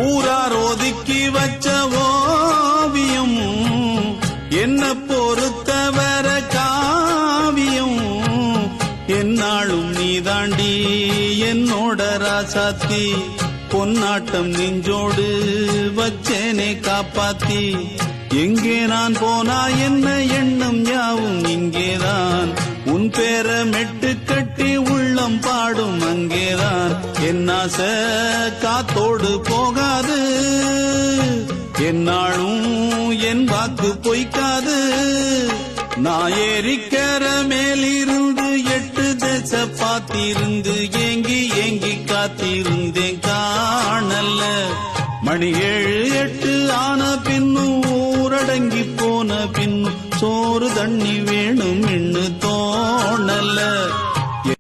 ஊரார் ஒதுக்கி வச்ச ஓவியம் என்ன பொறுத்தவர காவியம் என்னாலும் நீதாண்டி என்னோட ராசாத்தி பொன்னாட்டம் நெஞ்சோடு வச்சேனே காப்பாத்தி எங்கே நான் போனா என்ன எண்ணம் யாவும் இங்கேதான் உன் பேர மெட்டு கட்டி உள்ளம் பாடும் அங்கேதான் என்னாச காத்தோடு போகாது என்னாலும் என் வாக்கு பொய்க்காது நான் ஏரிக்கர மேலிருந்து 8 தேச பாத்திருந்து ஏங்கி ஏங்கி காத்திருந்தேன் காணல்ல மணி 7 8 ஆன பின்னும் ஊரடங்கி போன பின்னும் சோறு தண்ணி